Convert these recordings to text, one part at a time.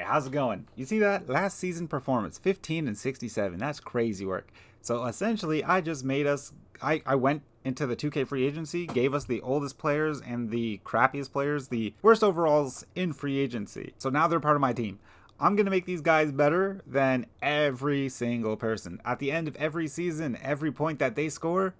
how's it going? You see that? Last season performance, 15 and 67. That's crazy work. So essentially, I just made us. I went into the 2K free agency, gave us the oldest players and the crappiest players, the worst overalls in free agency. So now they're part of my team. I'm going to make these guys better than every single person. At the end of every season, every point that they score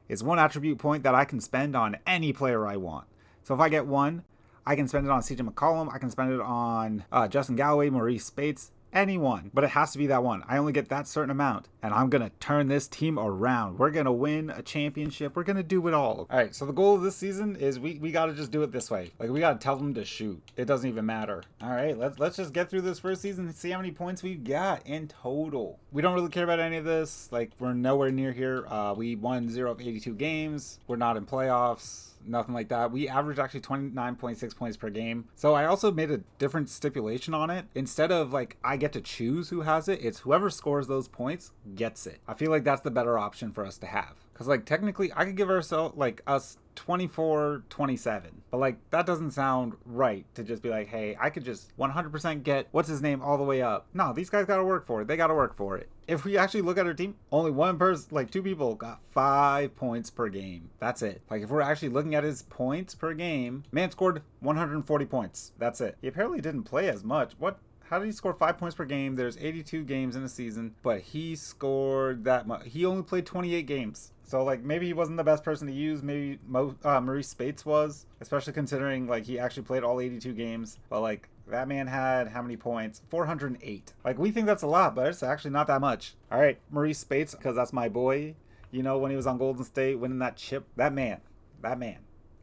is one attribute point that I can spend on any player I want. So if I get one, I can spend it on CJ McCollum. I can spend it on Justin Galloway, Maurice Spates, anyone. But it has to be that one. I only get that certain amount. And I'm going to turn this team around. We're going to win a championship. We're going to do it all. All right, so the goal of this season is we got to just do it this way. Like, we got to tell them to shoot. It doesn't even matter. All right, let's just get through this first season and see how many points we've got in total. We don't really care about any of this. Like, we're nowhere near here. We won 0 of 82 games. We're not in playoffs. Nothing like that. We averaged actually 29.6 points per game. So I also made a different stipulation on it. Instead of like I get to choose who has it, it's whoever scores those points gets it. I feel like that's the better option for us to have. Because like technically I could give ourselves like us 24-27. But like that doesn't sound right to just be like, hey, I could just 100% get what's his name all the way up. No, these guys got to work for it. They got to work for it. If we actually look at our team, only one person, like 2 people got 5 points per game. That's it. Like if we're actually looking at his points per game, man scored 140 points. That's it. He apparently didn't play as much. What? How did he score 5 points per game? There's 82 games in a season, but he scored that much. He only played 28 games. So, like, maybe he wasn't the best person to use. Maybe Maurice Spates was, especially considering, like, he actually played all 82 games. But, like, that man had how many points? 408. Like, we think that's a lot, but it's actually not that much. All right, Maurice Spates, because that's my boy. You know, when he was on Golden State, winning that chip. That man.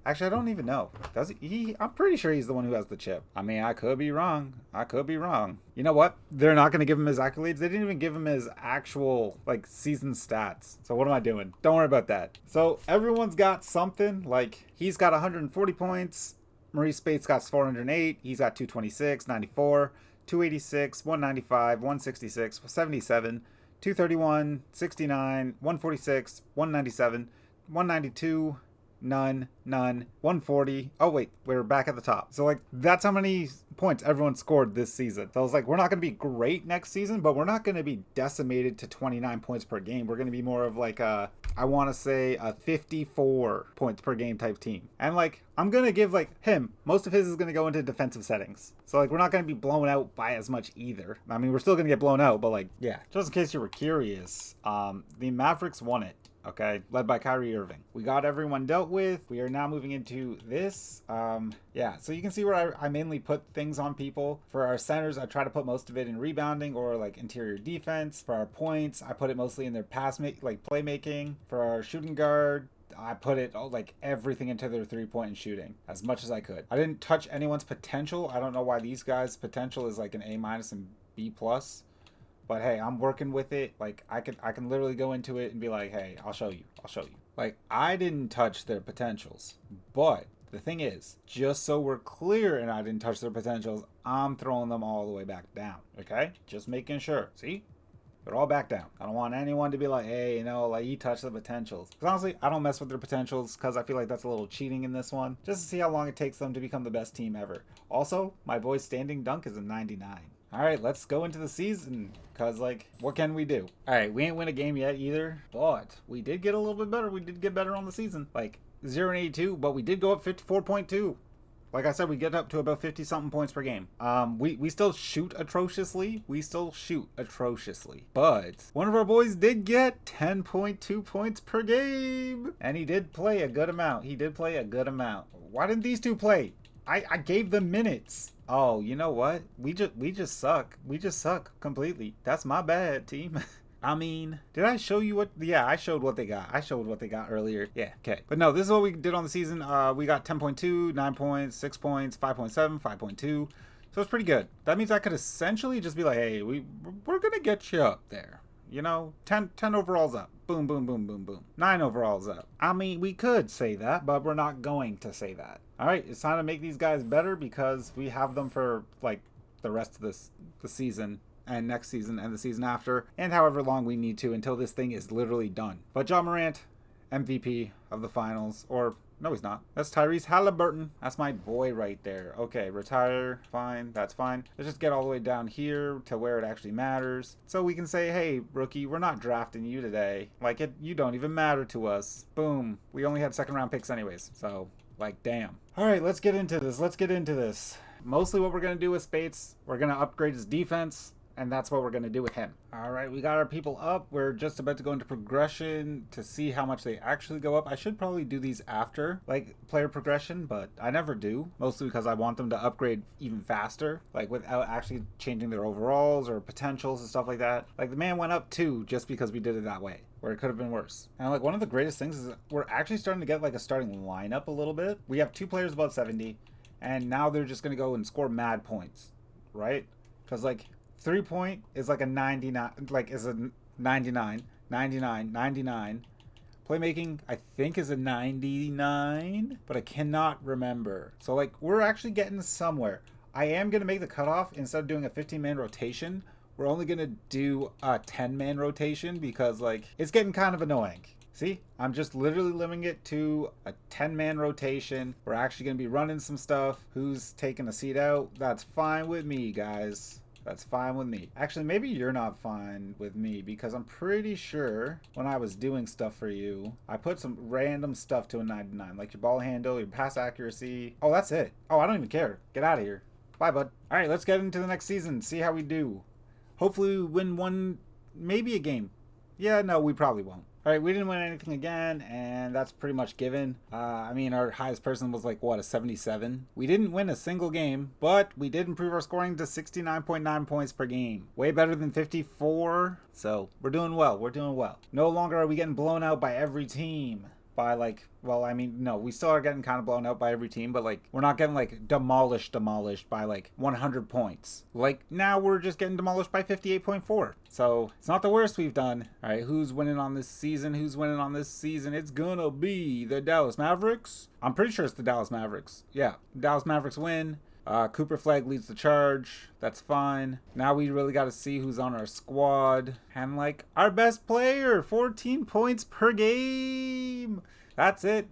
Actually, I don't even know. Does he? I'm pretty sure he's the one who has the chip. I mean, I could be wrong. You know what? They're not going to give him his accolades. They didn't even give him his actual, like, season stats. So what am I doing? Don't worry about that. So everyone's got something. Like, he's got 140 points. Maurice Spates got 408. He's got 226, 94, 286, 195, 166, 77, 231, 69, 146, 197, 192, none, 140. Oh wait, we're back at the top. So like that's how many points everyone scored this season. So I was like, we're not going to be great next season, but we're not going to be decimated to 29 points per game. We're going to be more of like a, I want to say a 54 points per game type team. And like I'm going to give like him, most of his is going to go into defensive settings. So like we're not going to be blown out by as much either. I mean, we're still going to get blown out, but like yeah, just in case you were curious, the Mavericks won it. Okay, led by Kyrie Irving. We got everyone dealt with. We are now moving into this. Yeah, so you can see where I mainly put things on people. For our centers, I try to put most of it in rebounding or like interior defense. For our points, I put it mostly in their playmaking. For our shooting guard, I put it like everything into their 3-point and shooting as much as I could. I didn't touch anyone's potential. I don't know why these guys' potential is like an A- and B+. But hey, I'm working with it. Like I can literally go into it and be like, hey, I'll show you. Like I didn't touch their potentials. But the thing is, just so we're clear and I didn't touch their potentials, I'm throwing them all the way back down. Okay? Just making sure. See? They're all back down. I don't want anyone to be like, hey, you know, like you touched the potentials. Because honestly, I don't mess with their potentials because I feel like that's a little cheating in this one. Just to see how long it takes them to become the best team ever. Also, my boy's standing dunk is a 99. All right, let's go into the season because, like, what can we do? All right, we ain't win a game yet either, but we did get a little bit better. We did get better on the season. Like, 0 and 82, but we did go up 54.2. Like I said, we get up to about 50-something points per game. We still shoot atrociously. But one of our boys did get 10.2 points per game. And he did play a good amount. Why didn't these two play? I gave them minutes. Oh, you know what? We just suck. We just suck completely. That's my bad, team. I mean, did I show you what? Yeah, I showed what they got. Earlier. Yeah, okay. But no, this is what we did on the season. We got 10.2, 9 points, 6 points, 5.7, 5.2. So it's pretty good. That means I could essentially just be like, hey, we're going to get you up there. You know, 10 overalls up. Boom, boom, boom, boom, boom. 9 overalls up. I mean, we could say that, but we're not going to say that. All right, it's time to make these guys better because we have them for, like, the rest of the season and next season and the season after and however long we need to until this thing is literally done. But Ja Morant, MVP of the finals, or No, he's not. That's Tyrese Halliburton. That's my boy right there. Okay, retire. Fine. That's fine. Let's just get all the way down here to where it actually matters. So we can say, hey, rookie, we're not drafting you today. Like, you don't even matter to us. Boom. We only had second round picks anyways. So, like, damn. All right, let's get into this. Mostly what we're going to do with Spates, we're going to upgrade his defense. And that's what we're going to do with him. All right, we got our people up. We're just about to go into progression to see how much they actually go up. I should probably do these after, like, player progression, but I never do. Mostly because I want them to upgrade even faster, like, without actually changing their overalls or potentials and stuff like that. Like, the man went up 2 just because we did it that way, where it could have been worse. And, like, one of the greatest things is that we're actually starting to get, like, a starting lineup a little bit. We have 2 players above 70, and now they're just going to go and score mad points, right? Because, like, 3-point is like a 99, like is a 99. Playmaking, I think, is a 99, but I cannot remember. So, like, we're actually getting somewhere. I am going to make the cutoff. Instead of doing a 15-man rotation, we're only going to do a 10-man rotation because, like, it's getting kind of annoying. See, I'm just literally limiting it to a 10-man rotation. We're actually going to be running some stuff. Who's taking a seat out? That's fine with me, guys. That's fine with me. Actually, maybe you're not fine with me because I'm pretty sure when I was doing stuff for you, I put some random stuff to a 99, like your ball handle, your pass accuracy. Oh, that's it. Oh, I don't even care. Get out of here. Bye, bud. All right, let's get into the next season. See how we do. Hopefully we win one, maybe a game. Yeah, no, we probably won't. All right, we didn't win anything again, and that's pretty much given. I mean, our highest person was like, what, a 77? We didn't win a single game, but we did improve our scoring to 69.9 points per game. Way better than 54, so we're doing well. We're doing well. No longer are we getting blown out by every team. By, like, well, I mean, no, we still are getting kind of blown out by every team, but, like, we're not getting, like, demolished by, like, 100 points. Like, now we're just getting demolished by 58.4. So, it's not the worst we've done. All right, who's winning on this season? It's gonna be the Dallas Mavericks. I'm pretty sure it's the Dallas Mavericks. Yeah, Dallas Mavericks win. Cooper Flag leads the charge. That's fine. Now we really got to see who's on our squad. And, like, our best player, 14 points per game. That's it.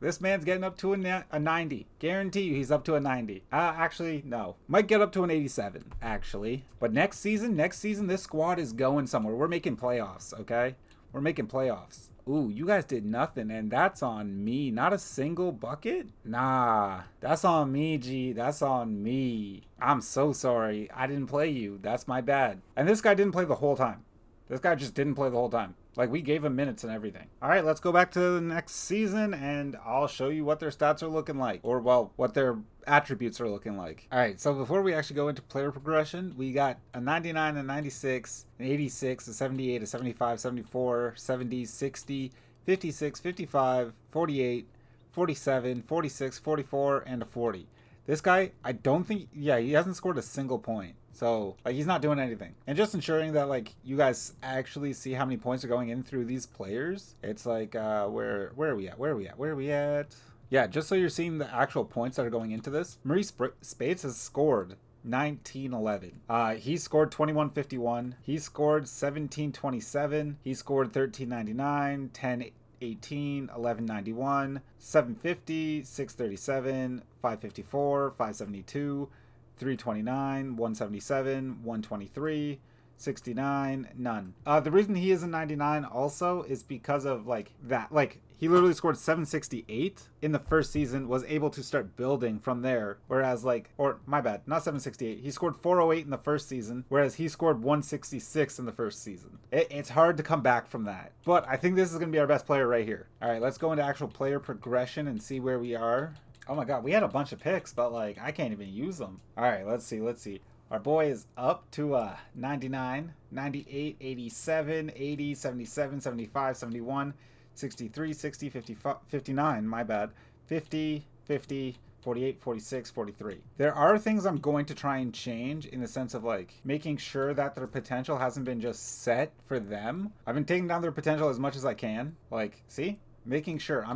This man's getting up to a 90. Guarantee you he's up to a 90. Actually, no. Might get up to an 87, actually. But next season, this squad is going somewhere. We're making playoffs, okay? We're making playoffs. Ooh, you guys did nothing, and that's on me. Not a single bucket? Nah, that's on me, G. That's on me. I'm so sorry. I didn't play you. That's my bad. And this guy didn't play the whole time. This guy just didn't play the whole time. Like, we gave him minutes and everything. All right, let's go back to the next season, and I'll show you what their stats are looking like. Or, well, what their attributes are looking like. All right, so before we actually go into player progression, we got a 99, a 96, an 86, a 78, a 75, 74, 70, 60, 56, 55, 48, 47, 46, 44, and a 40. This guy, I don't think, yeah, he hasn't scored a single point. So, like, he's not doing anything. And just ensuring that, like, you guys actually see how many points are going in through these players. It's like, where are we at? Yeah, just so you're seeing the actual points that are going into this. Maurice Spates has scored 1911. He scored 2151. He scored 1727. He scored 1399, 1018, 1191, 750, 637, 554, 572, 329, 177, 123, 69, none. The reason he isn't 99 also is because of, like, that. Like, he literally scored 768 in the first season, was able to start building from there. Whereas, like, or my bad, not 768. He scored 408 in the first season, whereas he scored 166 in the first season. It's hard to come back from that. But I think this is going to be our best player right here. All right, let's go into actual player progression and see where we are. Oh my god, we had a bunch of picks, but, like, I can't even use them. All right, let's see. Our boy is up to 99, 98, 87, 80, 77, 75, 71, 63, 60, 55, 59, my bad, 50, 50, 48, 46, 43. There are things I'm going to try and change in the sense of, like, making sure that their potential hasn't been just set for them. I've been taking down their potential as much as I can. Like, see? I'm making sure.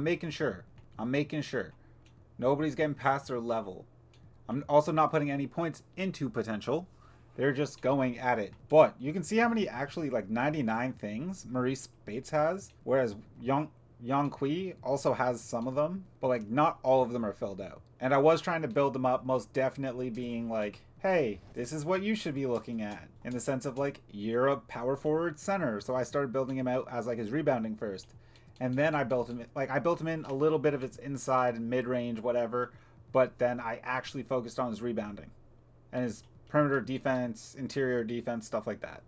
Nobody's getting past their level. I'm also not putting any points into potential. They're just going at it. But you can see how many actually, like, 99 things Maurice Spates has, whereas Yongqui also has some of them, but like not all of them are filled out. And I was trying to build them up, most definitely being like, hey, this is what you should be looking at in the sense of like you're a power forward center. So I started building him out as like his rebounding first. And then I built him like I built him in a little bit of its inside and mid range, whatever. But then I actually focused on his rebounding and his perimeter defense, interior defense, stuff like that.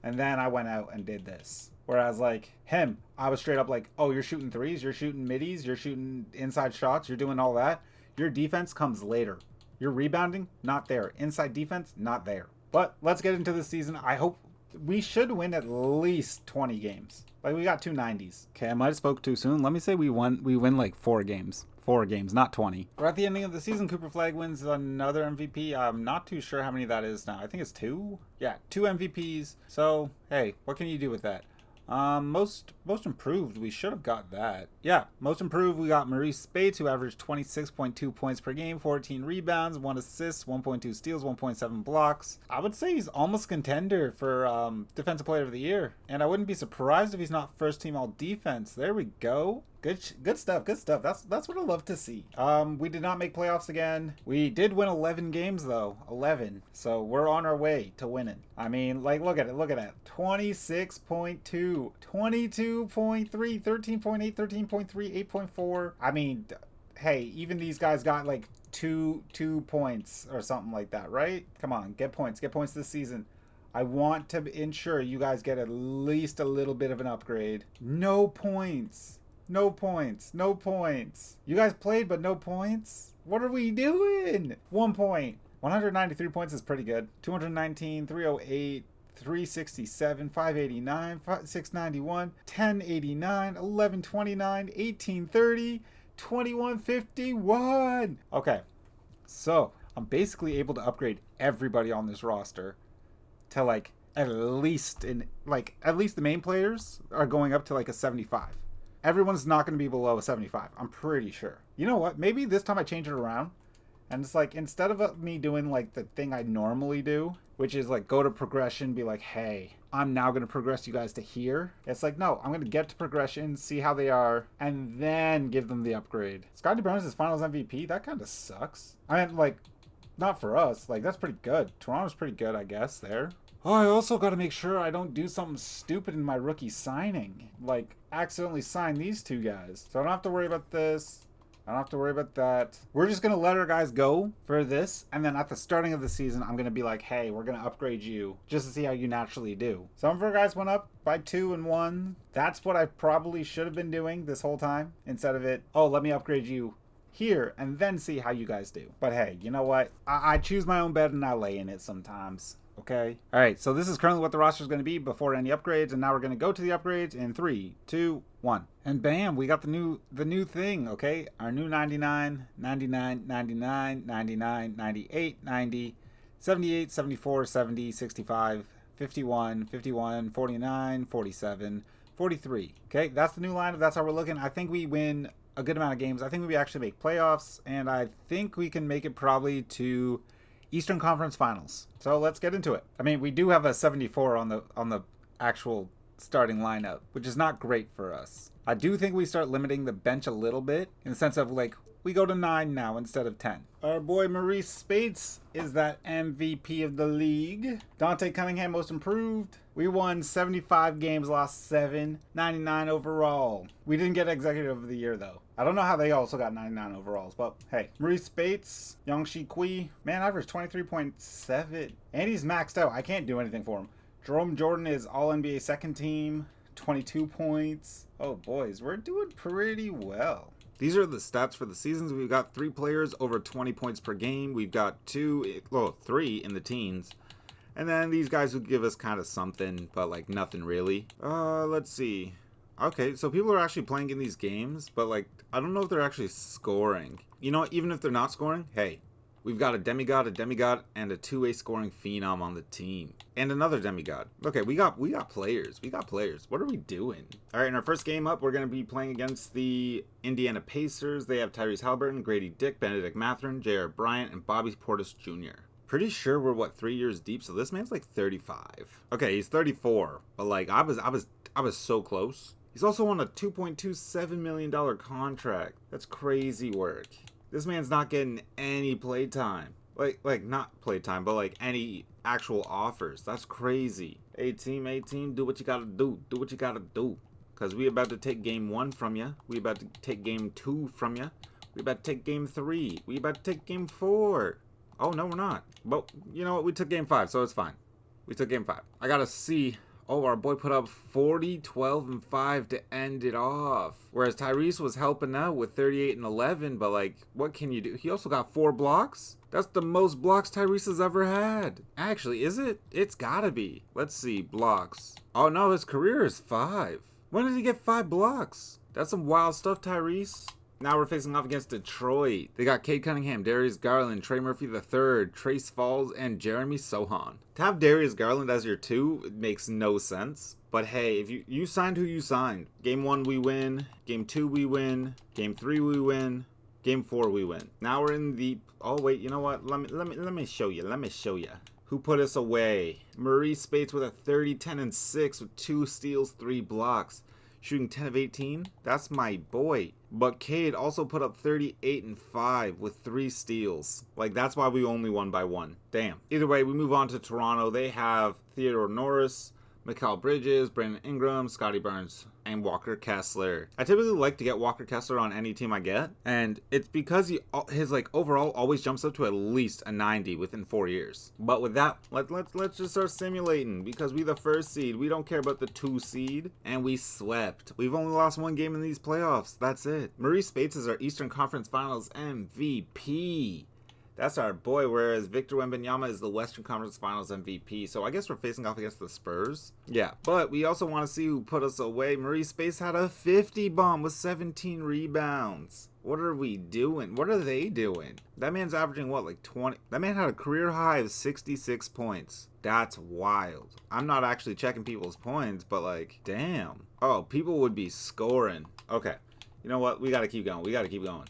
And then I went out and did this. Whereas like him, I was straight up like, oh, you're shooting threes, you're shooting middies, you're shooting inside shots, you're doing all that. Your defense comes later. Your rebounding, not there. Inside defense, not there. But let's get into the season. I hope we should win at least 20 games. Like we got 290s. Okay, I might have spoke too soon. Let me say we win like 4 games. 4 games, not 20. We're at the ending of the season. Cooper Flag wins another MVP. I'm not too sure how many that is now. I think it's 2. Yeah, 2 MVPs. So, hey, what can you do with that? Most improved, we should have got that. Yeah, most improved, we got Maurice Speights, who averaged 26.2 points per game, 14 rebounds, 1 assist, 1.2 steals, 1.7 blocks. I would say he's almost contender for Defensive Player of the Year, and I wouldn't be surprised if he's not first team all defense. There we go. Good stuff. Good stuff. That's what I love to see. We did not make playoffs again. We did win 11 games though. 11. So we're on our way to winning. I mean, like look at it. Look at that. 26.2, 22.3, 13.8, 13.3, 8.4. I mean, hey, even these guys got like two points or something like that, right? Come on, get points. Get points this season. I want to ensure you guys get at least a little bit of an upgrade. No points. No points. No points. You guys played, but no points? What are we doing? 1 point. 193 points is pretty good. 219, 308, 367, 589, 691, 1089, 1129, 1830, 2151. Okay. So, I'm basically able to upgrade everybody on this roster to like at least the main players are going up to like a 75. Everyone's not going to be below a 75. I'm pretty sure. You know what? Maybe this time I change it around. And it's like, instead of me doing like the thing I normally do, which is like go to progression, be like, hey, I'm now going to progress you guys to here. It's like, no, I'm going to get to progression, see how they are, and then give them the upgrade. Scottie Barnes is finals MVP? That kind of sucks. I mean, like, not for us. Like, that's pretty good. Toronto's pretty good, I guess, there. Oh, I also got to make sure I don't do something stupid in my rookie signing. Like, accidentally sign these 2 guys. So I don't have to worry about this. I don't have to worry about that. We're just going to let our guys go for this. And then at the starting of the season, I'm going to be like, hey, we're going to upgrade you just to see how you naturally do. Some of our guys went up by 2 and 1. That's what I probably should have been doing this whole time. Instead of it, oh, let me upgrade you here and then see how you guys do. But hey, you know what? I choose my own bed and I lay in it sometimes. Okay. All right. So this is currently what the roster is going to be before any upgrades, and now we're going to go to the upgrades in 3, 2, 1, and bam, we got the new thing. Okay, our new 99, 99, 99, 99, 98, 90, 78, 74, 70, 65, 51, 51, 49, 47, 43. Okay, that's the new lineup. That's how we're looking. I think we win a good amount of games. I think we actually make playoffs, and I think we can make it probably to Eastern Conference Finals. So let's get into it. I mean, we do have a 74 on the actual starting lineup, which is not great for us. I do think we start limiting the bench a little bit in the sense of like we go to 9 now instead of 10. Our boy Maurice Speights is that MVP of the league. Dante Cunningham most improved. We won 75 games, lost 7, 99 overall. We didn't get executive of the year though. I don't know how they also got 99 overalls, but hey. Maurice Speights, Youngshi Kui, man, average 23.7. And he's maxed out. I can't do anything for him. Jerome Jordan is all NBA second team, 22 points. Oh boys, we're doing pretty well. These are the stats for the seasons. We've got 3 players over 20 points per game. We've got 3 in the teens. And then these guys who give us kind of something, but like nothing really. Let's see. Okay, so people are actually playing in these games, but like, I don't know if they're actually scoring. You know, even if they're not scoring, hey, we've got a demigod, and a 2-way scoring phenom on the team. And another demigod. Okay, we got players. We got players. What are we doing? All right, in our first game up, we're going to be playing against the Indiana Pacers. They have Tyrese Halliburton, Grady Dick, Benedict Mathurin, J.R. Bryant, and Bobby Portis Jr. Pretty sure we're 3 years deep, so this man's like 35. Okay, he's 34, but like I was so close. He's also on a $2.27 million contract. That's crazy work. This man's not getting any playtime. Like not playtime, but like any actual offers. That's crazy. Hey team, do what you gotta do. Do what you gotta do. Cause we about to take game 1 from you. We about to take game 2 from you. We about to take game 3. We about to take game 4. Oh no, we're not. But you know what? We took game 5, so it's fine. We took game 5. I gotta see. Oh, our boy put up 40, 12, and 5 to end it off. Whereas Tyrese was helping out with 38 and 11, but like, what can you do? He also got 4 blocks. That's the most blocks Tyrese has ever had. Actually, is it? It's gotta be. Let's see, blocks. Oh no, his career is 5. When did he get 5 blocks? That's some wild stuff, Tyrese. Now we're facing off against Detroit. They got Cade Cunningham, Darius Garland, Trey Murphy III, Trace Falls, and Jeremy Sohan. To have Darius Garland as your 2, it makes no sense. But hey, if you signed who you signed. Game 1 we win, Game 2 we win, Game 3 we win, Game 4 we win. Now we're in the... Oh wait, you know what? Let me show you. Let me show you. Who put us away? Maurice Spates with a 30, 10, and 6 with 2 steals, 3 blocks. Shooting 10 of 18. That's my boy. But Cade also put up 38 and 5 with 3 steals. Like, that's why we only won by 1. Damn. Either way, we move on to Toronto. They have Theodore Norris, Mikal Bridges, Brandon Ingram, Scotty Barnes, and Walker Kessler. I typically like to get Walker Kessler on any team I get, and it's because his like overall always jumps up to at least a 90 within 4 years. But with that, let's just start simulating, because we the 1st seed. We don't care about the 2 seed, and we swept. We've only lost 1 game in these playoffs. That's it. Maurice Spates is our Eastern Conference Finals MVP. That's our boy, whereas Victor Wembanyama is the Western Conference Finals MVP. So I guess we're facing off against the Spurs. Yeah, but we also want to see who put us away. Maurice Spates had a 50 bomb with 17 rebounds. What are we doing? What are they doing? That man's averaging what, like 20? That man had a career high of 66 points. That's wild. I'm not actually checking people's points, but like, damn. Oh, people would be scoring. Okay, you know what? We got to keep going. We got to keep going.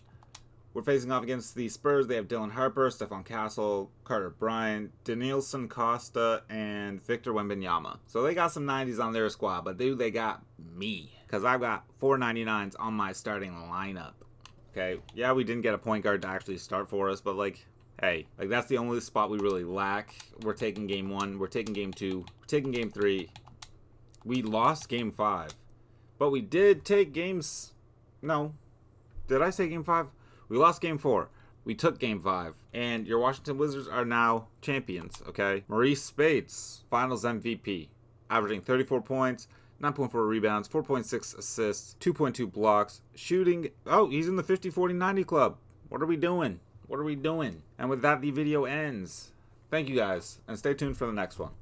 We're facing off against the Spurs. They have Dylan Harper, Stephon Castle, Carter Bryant, Denilson Costa, and Victor Wembanyama. So they got some 90s on their squad, but dude, they got me. Because I've got 4 99s on my starting lineup. Okay, yeah, we didn't get a point guard to actually start for us, but like, hey, like that's the only spot we really lack. We're taking game 1, we're taking game 2, we're taking game 3. We lost game 5. But we did take games... No. Did I say game 5? We lost game 4. We took game 5. And your Washington Wizards are now champions, okay? Maurice Spates, Finals MVP. Averaging 34 points, 9.4 rebounds, 4.6 assists, 2.2 blocks. Shooting... Oh, he's in the 50, 40, 90 club. What are we doing? What are we doing? And with that, the video ends. Thank you guys, and stay tuned for the next one.